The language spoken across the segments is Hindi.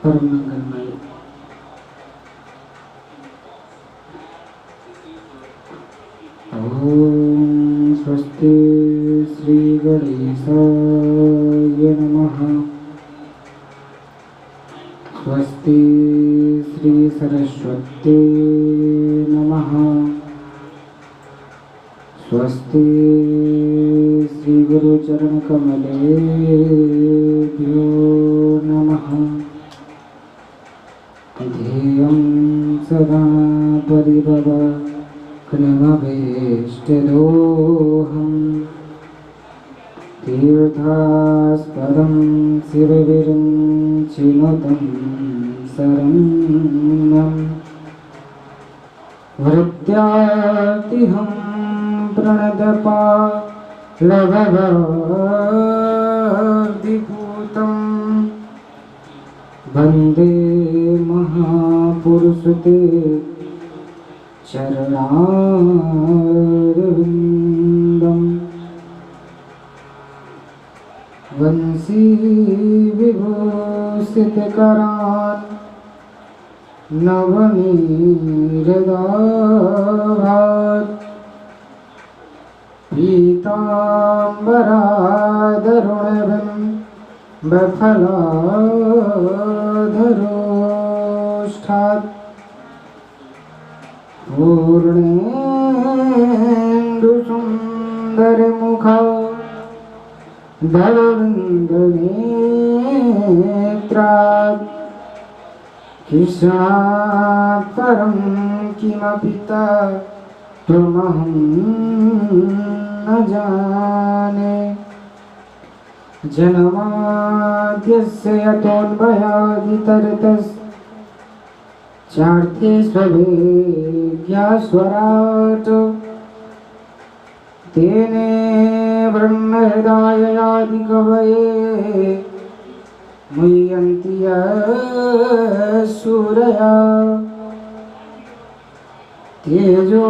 परम मंगलमय। ओम स्वस्ति श्री गणेशाय नमः। स्वस्ति श्री सरस्वती नमः। स्वस्ति श्री गुरुचरण कमलेभ्यो नमः। ध्येयं सदा परिभवग्नमभीष्टदोहम्। तीर्थास्पदं शिवविरञ्चिनुतं शरण्यं। वृत्यातिहं प्रणतपालभवार्धिभूतम्। वन्दे महापुरुषते चरणारविन्दम्। वंशी विभूषितकरान् नवनीरदाभात्। पीताम्बराधरुणबिम्बफलाधरोष्ठात्। पूर्णेन्दुसुन्दरमुखा धवलन्दनेत्रात्। कृष्णात् परं किमपि तत्त्वमहं न जाने। जन्माद्यस्य यतोऽन्वयादितरतश्चार्थेष्वभिज्ञस्वराट्। तेने ब्रह्महृदाययादिकवये मुह्यन्ति सूरया। तेजो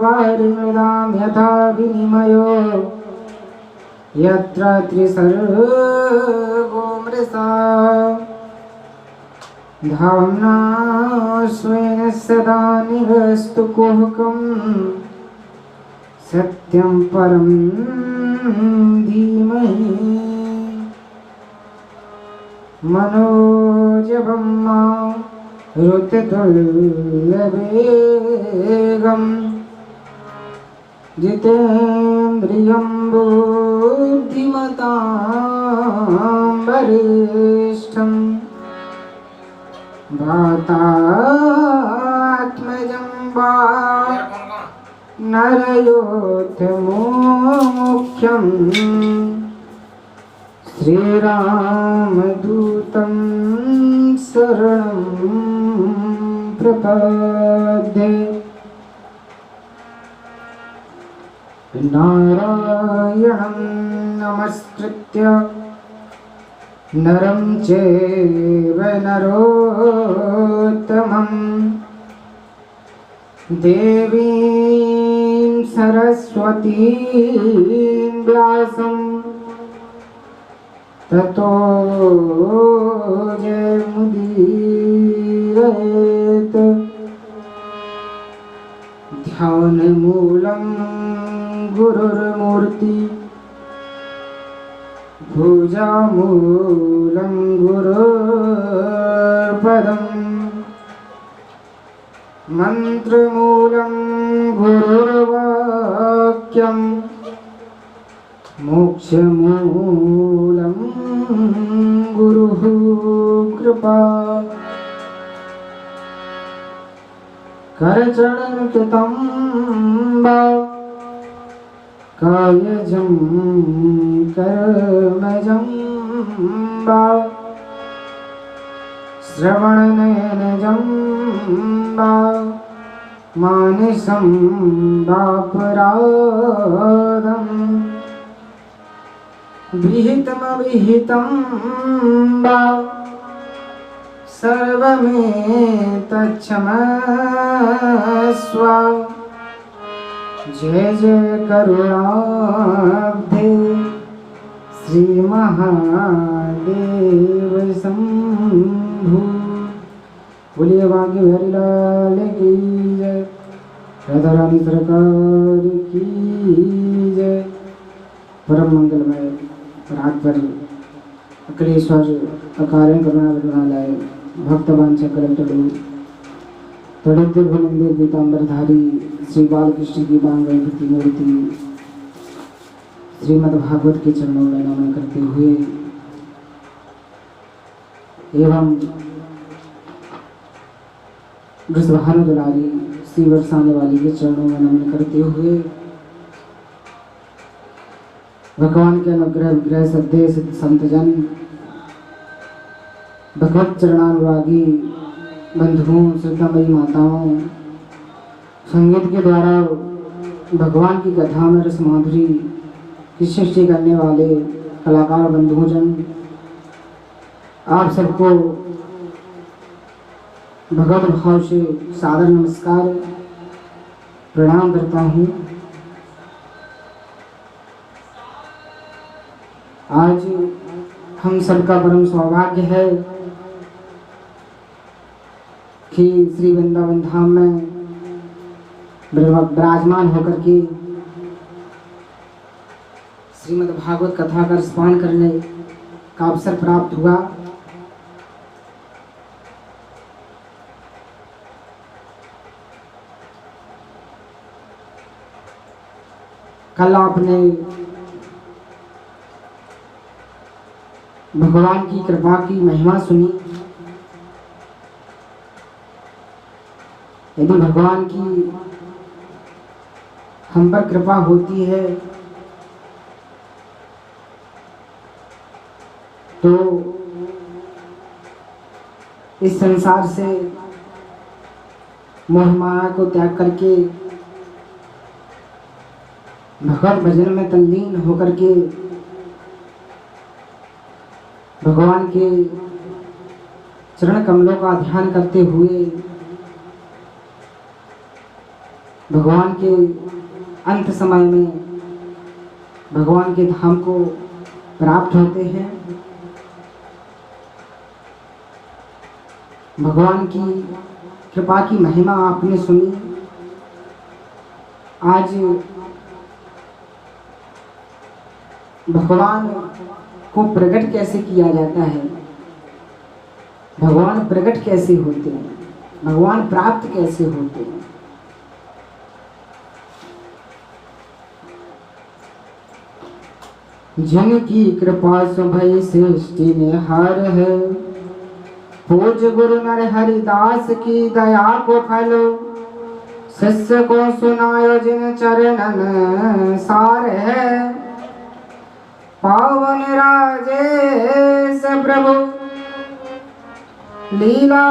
वारिमृदां यथा विनिमयो यत्र त्रिसर्गो मृषा। धाम्ना स्वेन सदा निवस्तु कुहकं। सत्यं परं धीमहि। मनोजवं मारुततुल्यवेगम्। जितेन्द्रियं बुद्धिमतां वरिष्ठं। वातात्मजं नरयोधमुख्यं। श्रीरामदूतं शरणं प्रपद्ये। नारायणं नमस्कृत्य नरं चैव नरोत्तमं। देवीं सरस्वतीं व्यासं ततो जयमुदीरयेत्। ध्यानमूलं गुरुर्मूर्ति भुजामूलं गुरुर्पदम्। मन्त्रमूलं गुरुर्वाक्यं। मोक्षमूलं गुरुः कृपा। करचरणकृतं वा कायजं कर्मजं वा श्रवणनयनजं वा मानसं वापराधम्। विहितमविहितं वा सर्वमेतच्छमस्व। जय जय करुणाब्धे श्री महादेव शंभो। शंभु। बोलिए बांके बिहारी लाल की जय। राधा रानी सरकार की जय। परम मंगलमय रात पर अखिलेश्वर अकारण करुणा करुणालय भक्तवांछा कलंटलु तड़ित भुलिंदे पीतांबरधारी श्री बालकृष्ण की बांगई की मूर्ति श्रीमद् भागवत के चरणों में नमन करते हुए एवं वृषभानु दुलारी श्री बरसाने वाली के चरणों में नमन करते हुए भगवान के अनुग्रह विग्रह सद्य सिद्ध संतजन भगवत चरणानुरागी बंधुओं श्रद्धामयी माताओं संगीत के द्वारा भगवान की कथा में रस माधुरी की सृष्टि करने वाले कलाकार बंधुजन आप सबको भगवत भाव से सादर नमस्कार प्रणाम करता हूँ। आज हम सबका परम सौभाग्य है कि श्री वृंदावन धाम में विराजमान होकर के श्रीमद् भागवत कथा का स्मरण करने का अवसर प्राप्त हुआ। कल आपने भगवान की कृपा की महिमा सुनी। यदि भगवान की हम पर कृपा होती है तो इस संसार से मोह माया को त्याग करके भगवत भजन में तल्लीन होकर के भगवान के चरण कमलों का ध्यान करते हुए भगवान के अंत समय में भगवान के धाम को प्राप्त होते हैं। भगवान की कृपा की महिमा आपने सुनी। आज भगवान को प्रकट कैसे किया जाता है, भगवान प्रकट कैसे होते हैं, भगवान प्राप्त कैसे होते हैं। जिनकी कृपा सुभई सृष्टि में हार है, पूज गुरु नर हरिदास की दया को फलो, शिष्य को सुनायो जिन चरणन सार है। पावन राजेश प्रभु लीला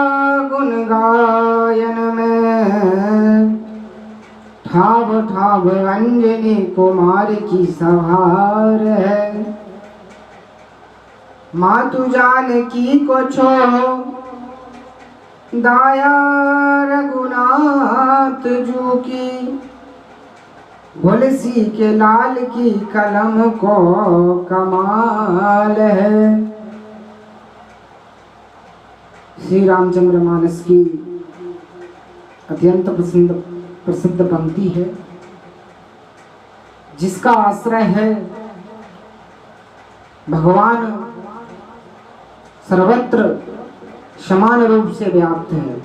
गुण गायन में, ठाव ठाव अंजनी कुमार की सवार है। मातु जानकी को छो दाया रघुनाथ जू की, तुलसी के लाल की कलम को कमाल है। श्री रामचंद्र मानस की अत्यंत प्रसिद्ध पंक्ति है, जिसका आश्रय है भगवान सर्वत्र समान रूप से व्याप्त है।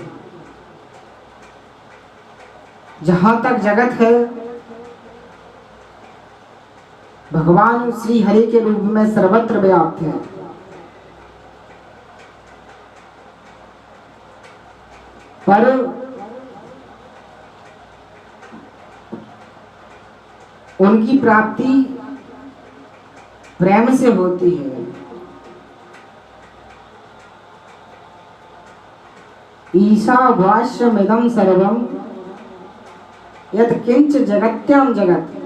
जहां तक जगत है भगवान श्री हरि के रूप में सर्वत्र व्याप्त है। पर उनकी प्राप्ति प्रेम से होती है। ईशावास्यमिदं सर्वं यत् किंच जगत्याम जगत।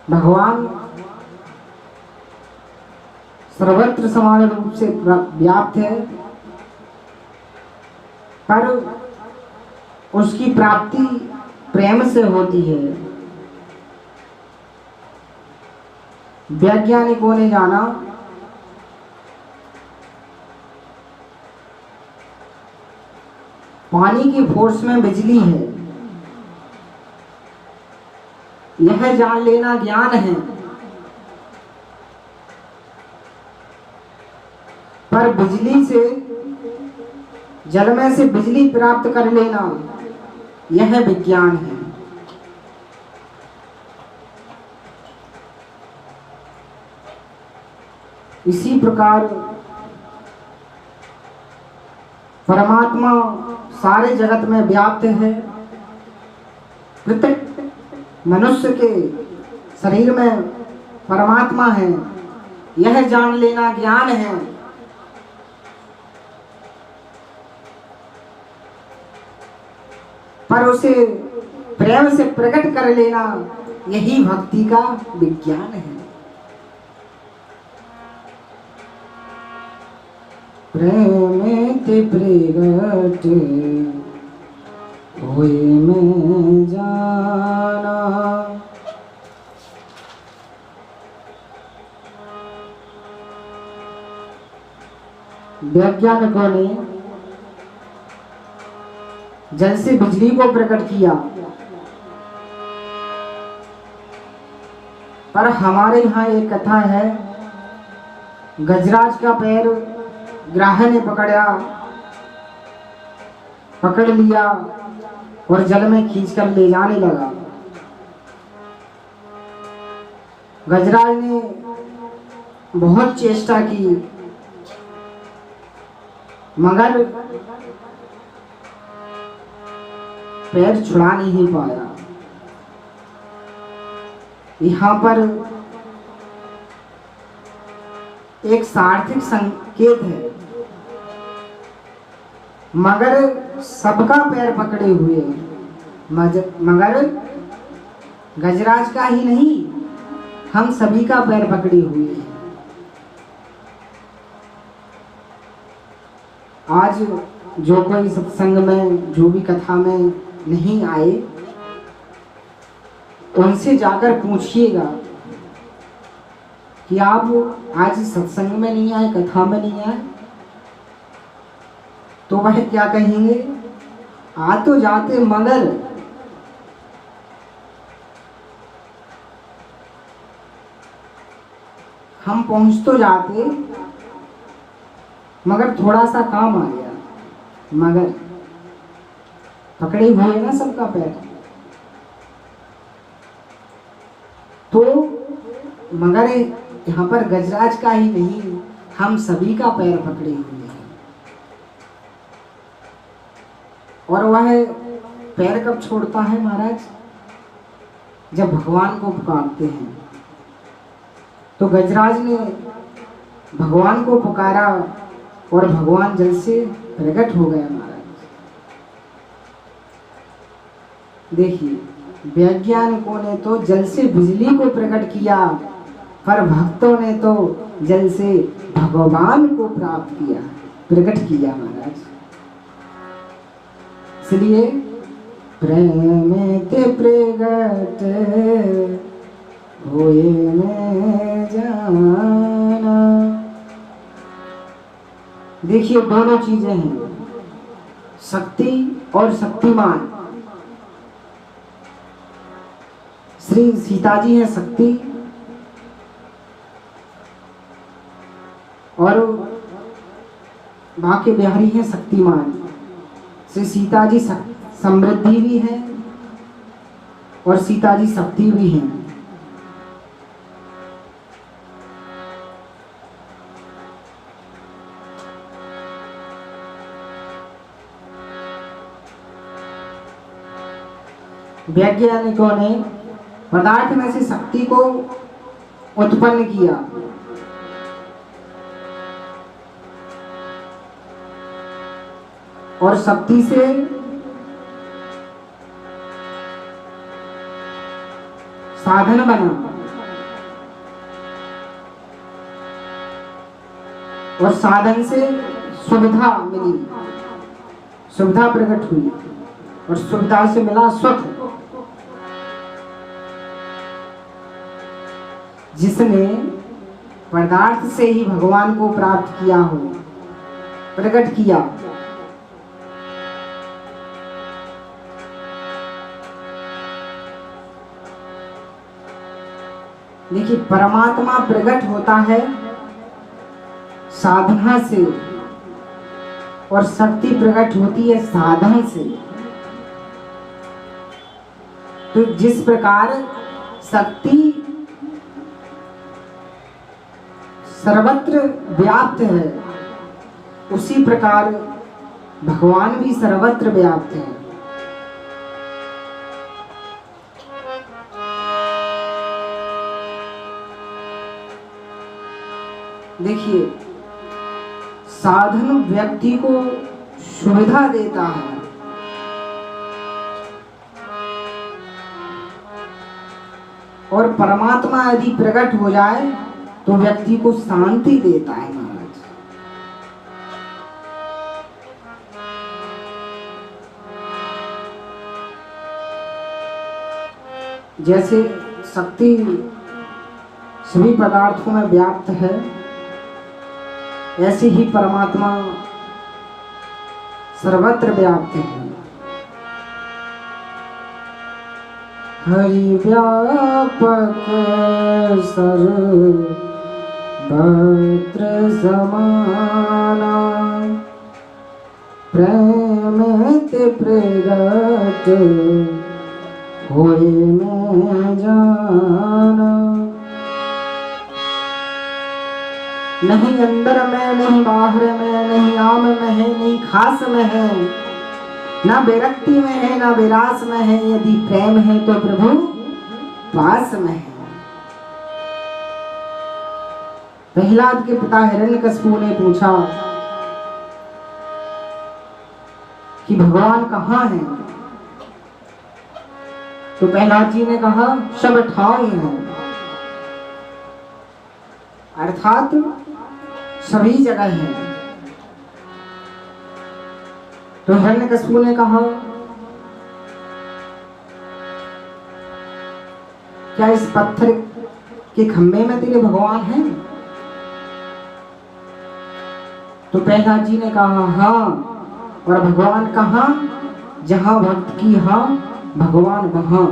भगवान सर्वत्र समान रूप से व्याप्त है, पर उसकी प्राप्ति प्रेम से होती है। वैज्ञानिकों ने जाना पानी की फोर्स में बिजली है, यह जान लेना ज्ञान है। पर बिजली से, जल में से बिजली प्राप्त कर लेना, यह विज्ञान है। इसी प्रकार परमात्मा सारे जगत में व्याप्त है। प्रत्येक मनुष्य के शरीर में परमात्मा है, यह जान लेना ज्ञान है। पर उसे प्रेम से प्रकट कर लेना, यही भक्ति का विज्ञान है। प्रेम ते प्रगट होए में जाना। वैज्ञानिकों ने जल से बिजली को प्रकट किया, पर हमारे यहाँ एक कथा है, गजराज का पैर ग्राह ने पकड़ लिया और जल में खींचकर ले जाने लगा। गजराज ने बहुत चेष्टा की, मगर पैर छुड़ा नहीं पाया। यहाँ पर एक सार्थक संकेत है, मगर सबका पैर पकड़े हुए, मगर गजराज का ही नहीं, हम सभी का पैर पकड़े हुए हैं। आज जो कोई सत्संग में, जो भी कथा में नहीं आए, उनसे जाकर पूछिएगा कि आप आज सत्संग में नहीं आए, कथा में नहीं आए, तो वह क्या कहेंगे? आ तो जाते, मगर हम पहुंच तो जाते, मगर थोड़ा सा काम आ गया, मगर पकड़े हुए ना सबका पैर। तो मगर यहाँ पर गजराज का ही नहीं, हम सभी का पैर पकड़े हुए हैं। और वह पैर कब छोड़ता है महाराज? जब भगवान को पुकारते हैं। तो गजराज ने भगवान को पुकारा और भगवान जल से प्रकट हो गया महाराज। देखिए, वैज्ञानिकों ने तो जल से बिजली को प्रकट किया, पर भक्तों ने तो जल से भगवान को प्राप्त किया, प्रकट किया महाराज। इसलिए प्रेम ते प्रगट होए में जाना। देखिए, दोनों चीजें हैं, शक्ति और शक्तिमान। श्री सीता जी है शक्ति, और बांके बिहारी है शक्तिमान। श्री सीता जी समृद्धि भी है और सीता जी शक्ति भी हैं। वैज्ञानिकों ने पदार्थ में से शक्ति को उत्पन्न किया, और शक्ति से साधन बना, और साधन से सुविधा मिली, सुविधा प्रकट हुई, और सुविधा से मिला सुख। जिसने पदार्थ से ही भगवान को प्राप्त किया हो, प्रकट किया। देखिए, परमात्मा प्रकट होता है साधना से और शक्ति प्रकट होती है साधन से। तो जिस प्रकार शक्ति सर्वत्र व्याप्त है, उसी प्रकार भगवान भी सर्वत्र व्याप्त है। देखिए, साधन व्यक्ति को सुविधा देता है, और परमात्मा यदि प्रकट हो जाए तो व्यक्ति को शांति देता है। महाराज, जैसे शक्ति सभी पदार्थों में व्याप्त है, ऐसे ही परमात्मा सर्वत्र व्याप्त है। हरि व्यापक सर्वत्र समाना, प्रेमित प्रगट होए मैं जाना। नहीं अंदर में, नहीं बाहर में, नहीं आम में है, नहीं खास में है, ना विरक्ति में है, ना विलास में है। यदि प्रेम है तो प्रभु पास में है। प्रहलाद के पिता हिरण्यकशिपु ने पूछा कि भगवान कहाँ हैं? तो प्रहलाद जी ने कहा, सब ठाव हैं, अर्थात सभी जगह है। तो हिरण्यकशिपु ने कहा, क्या इस पत्थर के खंभे में तेरे भगवान हैं? तो प्रहलाद जी ने कहा, हाँ। और भगवान कहाँ? जहां भक्त की हाँ, भगवान वहां।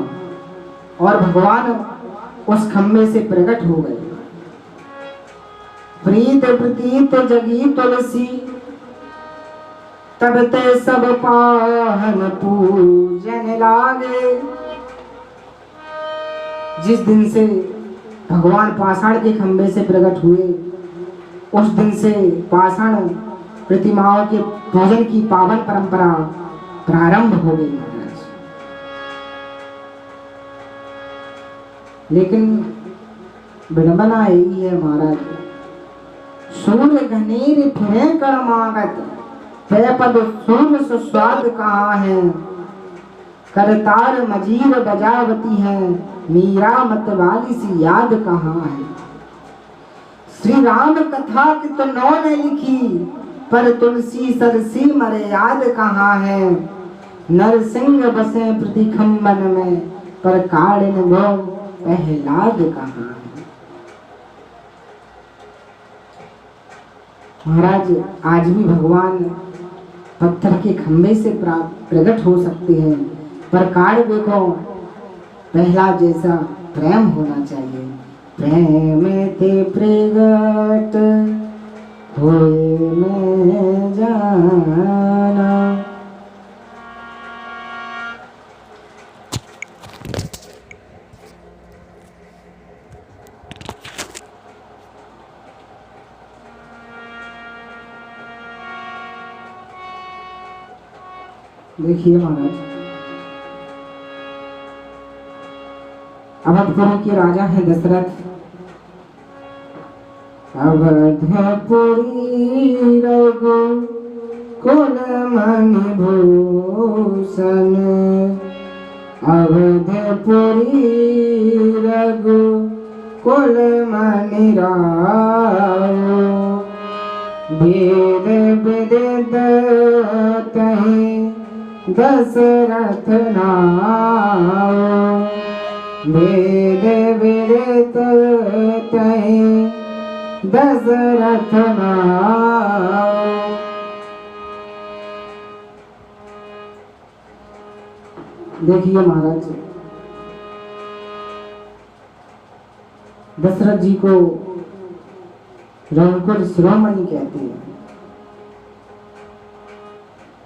और भगवान उस खंभे से प्रकट हो गए। प्रीत प्रतीत जगी तुलसी, तब ते सब पाहन पूजन लागे। जिस दिन से भगवान पाषाण के खंभे से प्रकट हुए, उस दिन से पाषाण प्रतिमाओं के पूजन की पावन परंपरा प्रारंभ हो गई महाराज। लेकिन विडंबना यही है महाराज, सूर्य घनेर फिरे कर मागत, पैपद सूर्य सुस्वाद कहाँ है। करतार मजीर बजावती है, मीरा मतवाली सी याद कहाँ है। श्री राम कथा कित नौ ने लिखी, पर तुलसी सरसी मर्याद कहाँ है। नरसिंह बसे प्रतिखंबन में, पर काड़िन गो पहलाद कहाँ है। महाराज, आज भी भगवान पत्थर के खंभे से प्रकट हो सकते हैं, पर काड़ देखो पहला जैसा प्रेम होना चाहिए। प्रेम ते प्रगट होए मैं जाना। देखिए महाराज, अवधपुरी के राजा है दशरथ। अवधपुरी रघु कुल मणि भूषण, अवधपुरी रघु कुल मणि रायो। वेद विदित तहि दशरथ नायो, वेद विदित दशरथ नाओ। देखिए महाराज, दशरथ जी को रघुकुल शिरोमणि कहते हैं।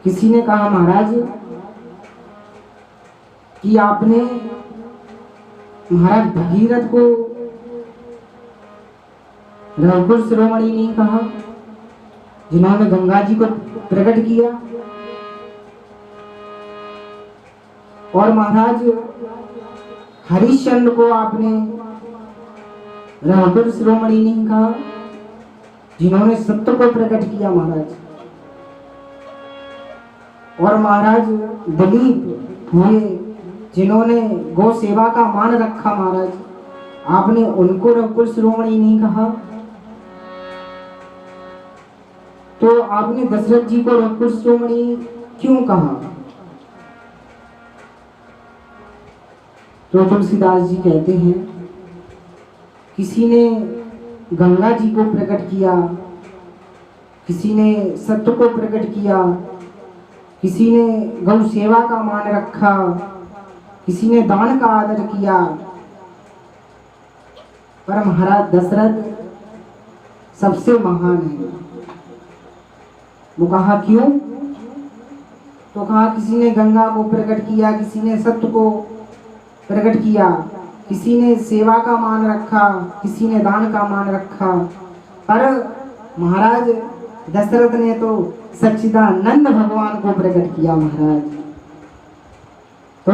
किसी ने कहा महाराज कि आपने महाराज भगीरथ को रघुकुल शिरोमणि नहीं कहा, जिन्होंने गंगा जी को प्रकट किया। और महाराज हरिश्चंद्र को आपने रघुकुल शिरोमणि नहीं कहा, जिन्होंने सत्य को प्रकट किया महाराज। और महाराज दिलीप हुए, जिन्होंने गौ सेवा का मान रखा महाराज, आपने उनको रघुकुल शिरोमणि नहीं कहा। तो आपने दशरथ जी को रघुकुल शिरोमणि क्यों कहा? तो तुलसीदास जी कहते हैं, किसी ने गंगा जी को प्रकट किया, किसी ने सत्य को प्रकट किया, किसी ने गौ सेवा का मान रखा, किसी ने दान का आदर किया, पर महाराज दशरथ सबसे महान है। वो कहा क्यों? तो कहा किसी ने गंगा को प्रकट किया, किसी ने सत्य को प्रकट किया, किसी ने सेवा का मान रखा, किसी ने दान का मान रखा, पर महाराज दशरथ ने तो सच्चिदानंद भगवान को प्रकट किया महाराज। तो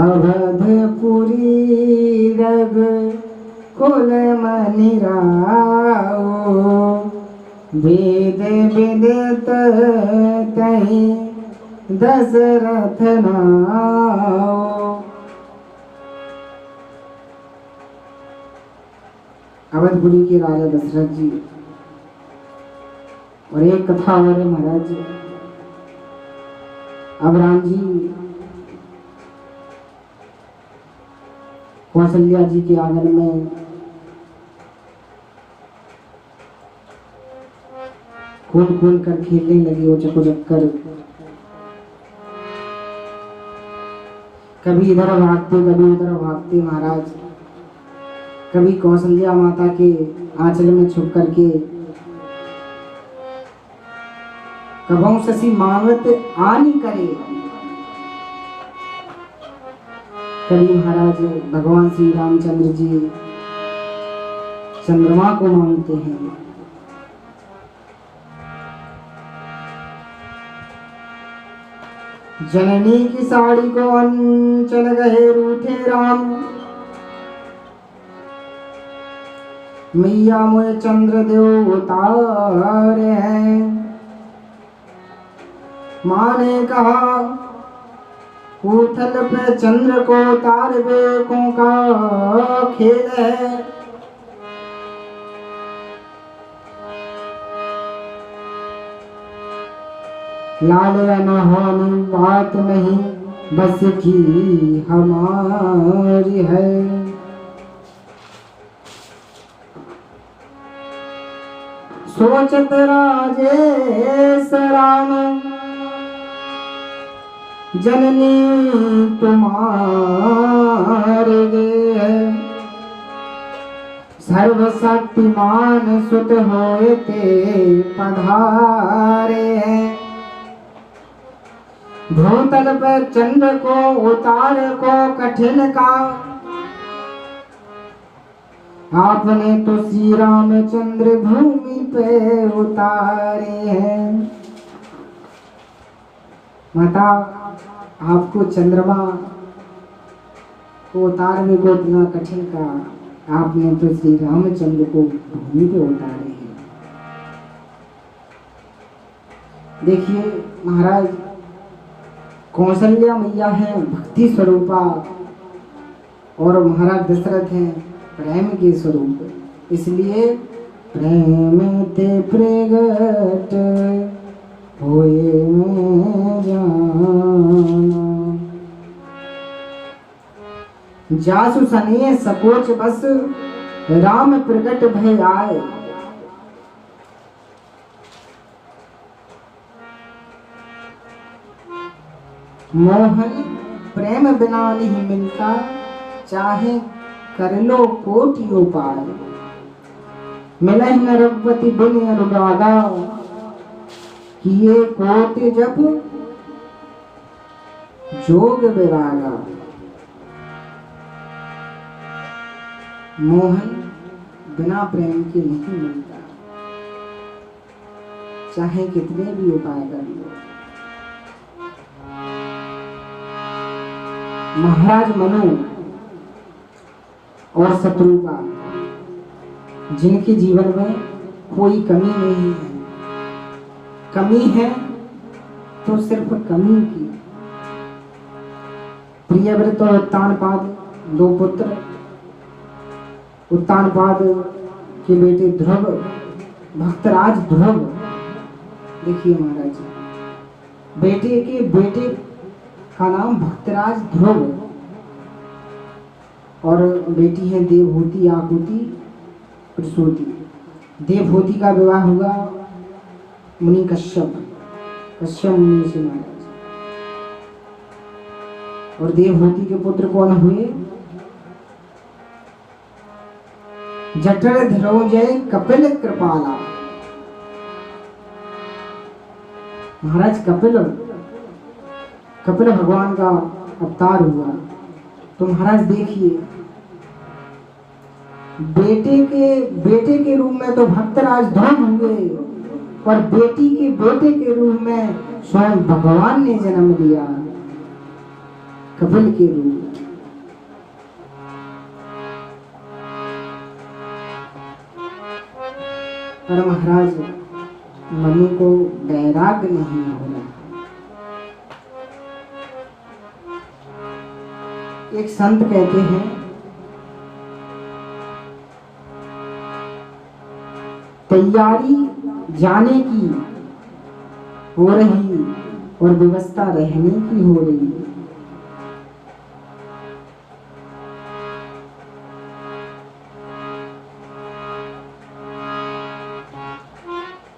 अवधपुरी रघुकुल मनि राओ, वेद विदित तहि दशरथ नाओ। अवधपुरी के राजा दशरथ जी। और एक कथा और है महाराज। अब राम जी कौशल्या जी के आंगन में कूद कूद कर खेलने लगे, उचक उचक कर। कभी इधर भागते, कभी उधर भागते महाराज। कभी कौशल्या माता के आंचल में छुप करके, कबहू शशि मांगत आनी करे। कभी महाराज भगवान श्री रामचंद्र जी चंद्रमा को मांगते हैं। जननी की साड़ी को अंचल गए रूठे राम, मैया मोए चंद्र देव उतार है। माँ ने कहा उथल पे चंद्र को तारवेकों का खेल है। लाल अनहोनी बात नहीं बस की हमारी है। सोचत राजेश राम जननी तुम्हारे गे, सर्वशक्तिमान सुत होए ते पधारे हैं। भूतल पर चंद्र को उतार को कठिन का, आपने तो श्री रामचंद्र भूमि पे उतारे हैं। माता आपको चंद्रमा को उतारने को इतना कठिन का, आपने तो श्री रामचंद्र को भूमि पे उतारे हैं। देखिए महाराज कौशल्या मैया है भक्ति स्वरूपा, और महाराज दशरथ हैं प्रेम के स्वरूप। इसलिए प्रेम ते प्रगट होए में जाना, जासु सने सकोच बस राम प्रकट भय आए। मोहन प्रेम बिना नहीं मिलता, चाहे कर लो कोटि उपाय। मिलहि न रघुपति बिन अनुरागा, किए कोटि जप जोग विरागा। मोहन बिना प्रेम के नहीं मिलता, चाहे कितने भी उपाय कर लो। महाराज मनु और शत्रुघ्न, जिनके जीवन में कोई कमी नहीं है, कमी है तो सिर्फ कमी की। प्रियव्रत और उत्तानपाद, दो पुत्र, उत्तानपाद के बेटे ध्रुव, भक्तराज ध्रुव। देखिए महाराज, बेटे के बेटे का नाम भक्तराज ध्रुव और बेटी है देवहूति, आकुति, प्रसूति। देवहूति का विवाह हुआ मुनि कश्यप मुनि से महाराज। और देवहूति के पुत्र कौन हुए? जठर धरोजय कपिल कृपाला। महाराज कपिल भगवान का अवतार हुआ। तो महाराज देखिए, बेटे के रूप में तो भक्तराज ध्रुव हुए और बेटी के बेटे के रूप में स्वयं भगवान ने जन्म लिया, कपिल के रूप में। पर महाराज मनु को वैराग्य नहीं हो रहा। एक संत कहते हैं, तैयारी जाने की हो रही और व्यवस्था रहने की हो रही।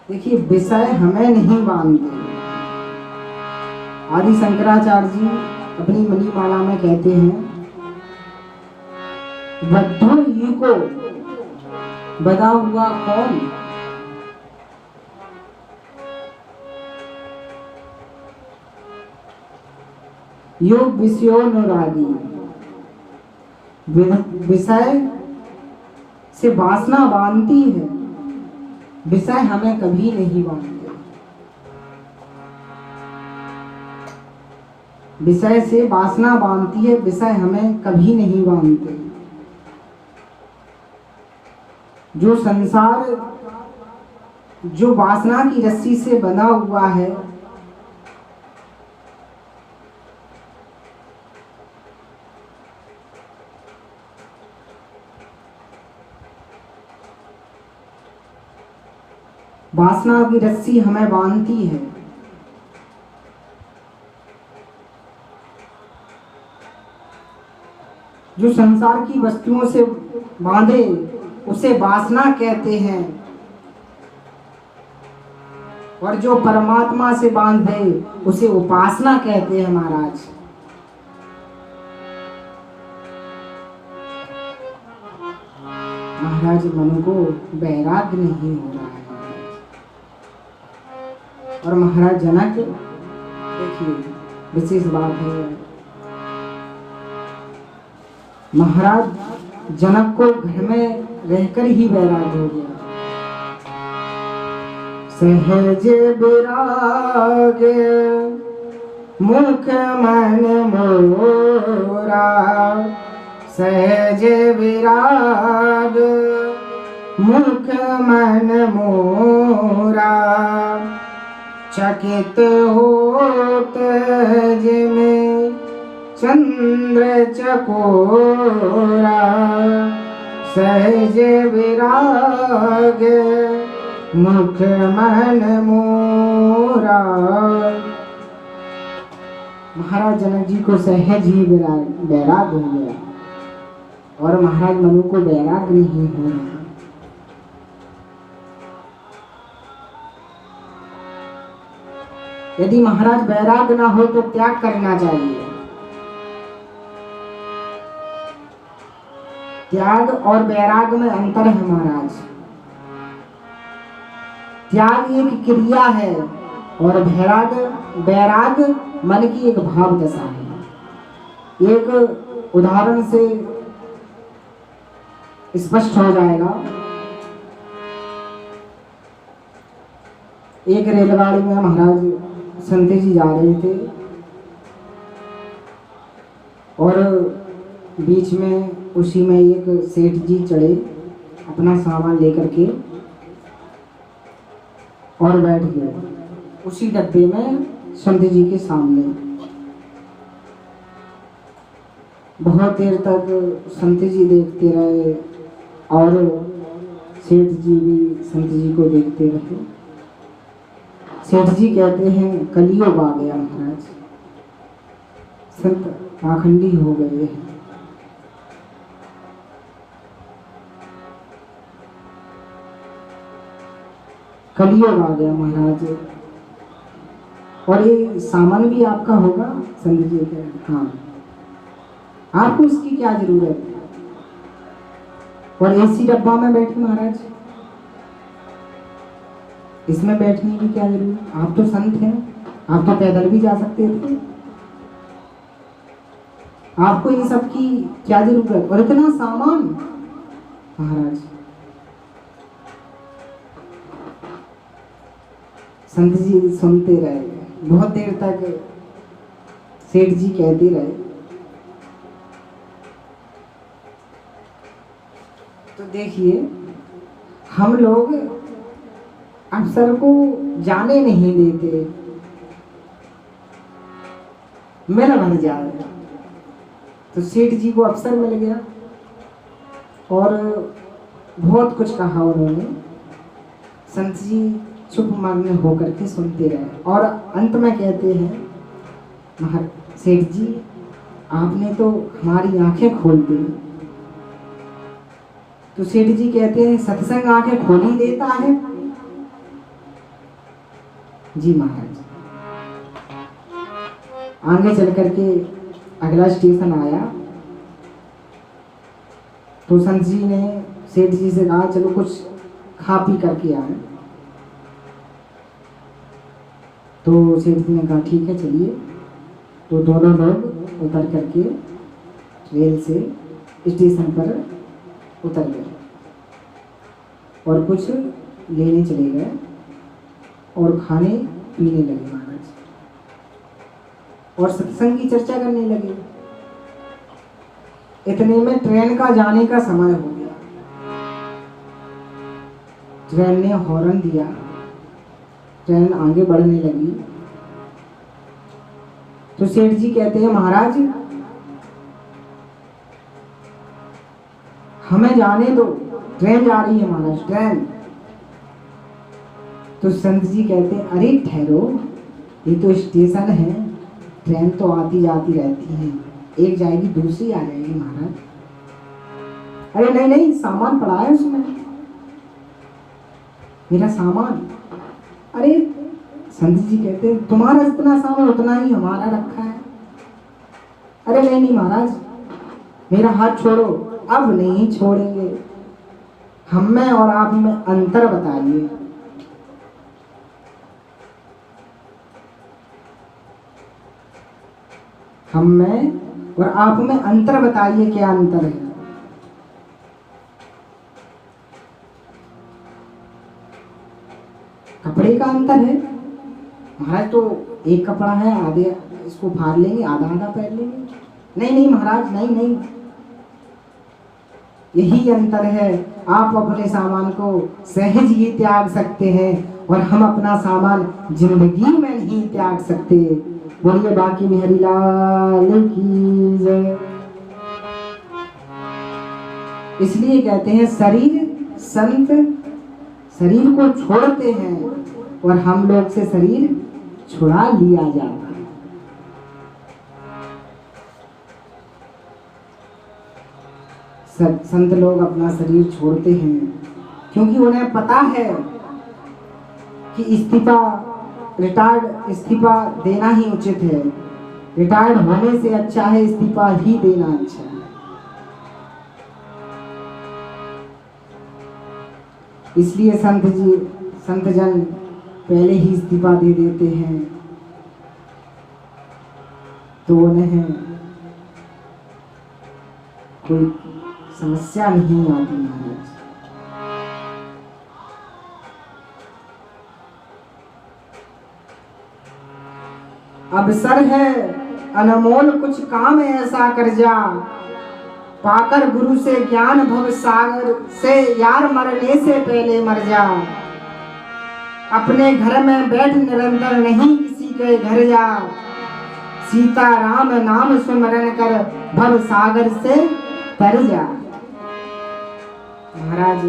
देखिए, विषय हमें नहीं बांधते। आदि शंकराचार्य जी अपनी मणिमाला में कहते हैं, बद्धो ही को बदा हुआ कौन? यो विषयोनुरागी। विषय से वासना बांधती है, विषय हमें कभी नहीं बांधते। विषय से वासना बांधती है, विषय हमें कभी नहीं बांधते। जो संसार जो वासना की रस्सी से बंधा हुआ है, वासना की रस्सी हमें बांधती है। जो संसार की वस्तुओं से बांधे उसे वासना कहते हैं, और जो परमात्मा से बांधे उसे उपासना कहते हैं। महाराज मनु को वैराग्य नहीं हो रहा है। और महाराज जनक, देखिए विशेष बात है, महाराज जनक को घर में रहकर ही वैराग्य हो गया। सहज विराग मुख मन मोरा, सहज विराग मुख मन मोरा, चकित होत जिमे चंद्र चकोरा, सहज विराग मुख मन मोरा। महाराज जनक जी को सहज ही वैराग हो गया और महाराज मनु को वैराग नहीं हो रहा। यदि महाराज वैराग ना हो तो त्याग करना चाहिए। त्याग और वैराग में अंतर है महाराज। त्याग एक क्रिया है और वैराग मन की एक भाव दशा है। एक उदाहरण से स्पष्ट हो जाएगा। एक रेलगाड़ी में महाराज संत जी जा रहे थे और बीच में उसी में एक सेठ जी चढ़े अपना सामान लेकर के और बैठ गए उसी डब्बे में संत जी के सामने। बहुत देर तक संत जी देखते रहे और सेठ जी भी संत जी को देखते रहे। सेठ जी कहते हैं कलियुग आ गया महाराज, संत पाखंडी हो गए हैं। कलियुग आ गया महाराज, और ये सामान भी आपका होगा? संत जी कह हाँ, आपको इसकी क्या जरूरत है? और एसी डब्बा में बैठे महाराज, इसमें बैठने की क्या जरूरत? आप तो संत हैं, आप तो पैदल भी जा सकते थे, आपको इन सब की क्या जरूरत? और इतना सामान महाराज। संत जी सुनते रहे बहुत देर तक। सेठ जी कहते रहे। तो देखिए, हम लोग अवसर को जाने नहीं देते, मेरा भर जाए। तो सेठ जी को अवसर मिल गया और बहुत कुछ कहा उन्होंने। संत जी चुप मग्न होकर के सुनते रहे और अंत में कहते हैं, सेठ जी आपने तो हमारी आंखें खोल दी। तो सेठ जी कहते हैं, सत्संग आंखें खोल ही देता है? जी महाराज। आगे चल करके अगला स्टेशन आया तो संत जी ने सेठ जी से कहा चलो कुछ खा पी करके आए। तो सेठ जी ने कहा ठीक है चलिए। तो दोनों लोग उतर करके रेल से स्टेशन पर उतर गए और कुछ लेने चले गए और खाने पीने लगे महाराज और सत्संग की चर्चा करने लगे। इतने में ट्रेन का जाने का समय हो गया। ट्रेन ने हॉर्न दिया, ट्रेन आगे बढ़ने लगी। तो सेठ जी कहते हैं, महाराज हमें जाने दो, ट्रेन जा रही है महाराज, ट्रेन। तो संत जी कहते हैं, अरे ठहरो, ये तो स्टेशन है, ट्रेन तो आती जाती रहती है, एक जाएगी दूसरी आ जाएगी महाराज। अरे नहीं नहीं, सामान पड़ा है उसमें, मेरा सामान। अरे संत जी कहते हैं, तुम्हारा जितना सामान उतना ही हमारा रखा है। अरे नहीं नहीं महाराज, मेरा हाथ छोड़ो। अब नहीं छोड़ेंगे। हम में और आप में अंतर बताइए। हम में और आप में अंतर बताइए, क्या अंतर है? कपड़े का अंतर है महाराज। तो एक कपड़ा है, आधे इसको फाड़ लेंगे, आधा आधा पहन लेंगे। नहीं नहीं महाराज, नहीं नहीं, यही अंतर है। आप अपने सामान को सहज ही त्याग सकते हैं और हम अपना सामान जिंदगी में नहीं त्याग सकते। बोलिए बाकी बिहारी लाल की जय। इसलिए कहते हैं, शरीर संत शरीर को छोड़ते हैं और हम लोग से शरीर छुड़ा लिया जाता है। संत लोग अपना शरीर छोड़ते हैं क्योंकि उन्हें पता है कि इस्तीफा रिटायर्ड इस्तीफा देना ही उचित है। रिटायर्ड होने से अच्छा है इस्तीफा ही देना अच्छा है। इसलिए संत जन पहले ही इस्तीफा दे देते हैं तो उन्हें कोई समस्या नहीं आती महाराज। अवसर है अनमोल कुछ काम ऐसा कर जा, पाकर गुरु से ज्ञान भव सागर से यार मरने से पहले मर जा। अपने घर में बैठ निरंतर नहीं किसी के घर जा, सीता राम नाम सुमरन कर भव सागर से तर जा। महाराज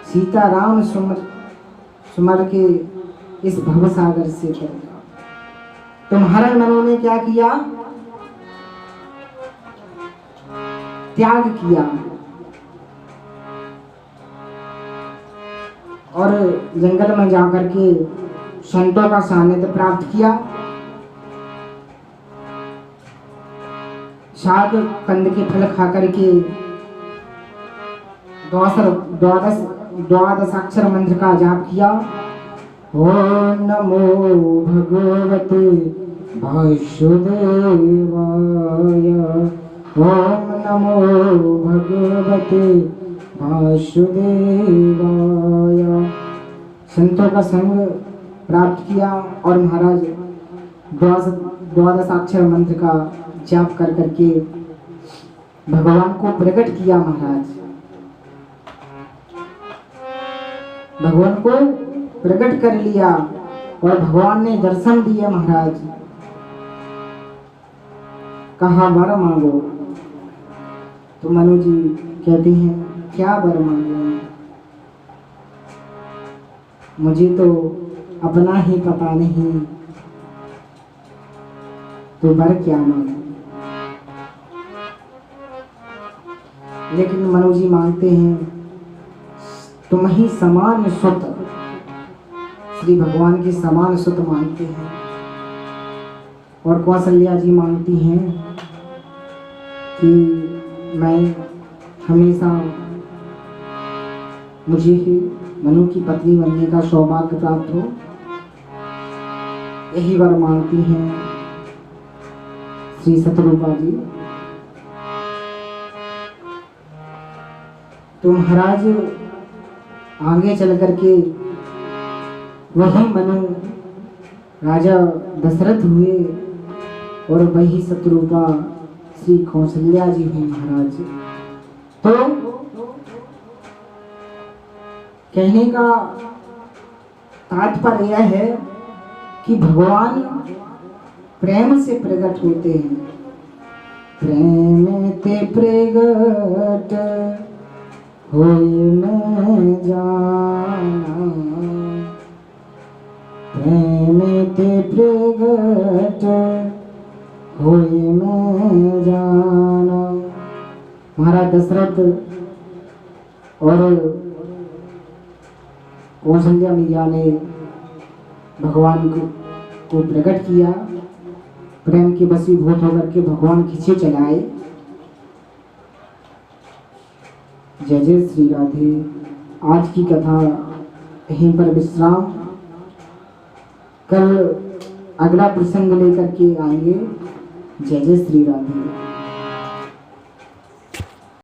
सीता राम सुमर के इस भव सागर से तर जा। तो महाराज मनों ने क्या किया? त्याग किया और जंगल में जाकर के संतों का सानिध्य प्राप्त किया। शाद कंद के फल खाकर के द्वादश अक्षर मंत्र का जाप किया। ओम नमो भगवते वासुदेवाय, ओम नमो भगवते वासुदेवाय। संतों का संग प्राप्त किया और महाराज द्वादशाक्षर मंत्र का जाप कर करके भगवान को प्रकट किया। महाराज भगवान को प्रकट कर लिया और भगवान ने दर्शन दिए। महाराज कहा वर मांगो, तो मनु जी कहती हैं क्या वर मांगे? मुझे तो अपना ही पता नहीं, तो वर क्या मांगे? लेकिन मनु जी मांगते हैं तुम ही समान सुत, श्री भगवान की समान सुत मांगते हैं। और कौशल्या जी मांगती हैं कि मैं हमेशा मुझे ही मनु की पत्नी बनने का सौभाग्य प्राप्त हो, यही वर मांगती हैं श्री सतरूपा जी। तो महाराज आगे चल करके वही मनु राजा दशरथ हुए और वही सतरूपा श्री कौशल्या जी हुई। महाराज तो कहने का तात्पर्य यह है कि भगवान प्रेम से प्रकट होते हैं। प्रेम ते प्रगट होए मैं जाना, प्रेम ते प्रगट होए मैं जाना। महाराज दशरथ और कौशल्या मैया ने भगवान को प्रकट किया। प्रेम के वशीभूत होकर के भगवान खींचे चलाए। जय जय श्री राधे। आज की कथा यहीं पर विश्राम। कल अगला प्रसंग लेकर के आएंगे। जय जय श्री राधे।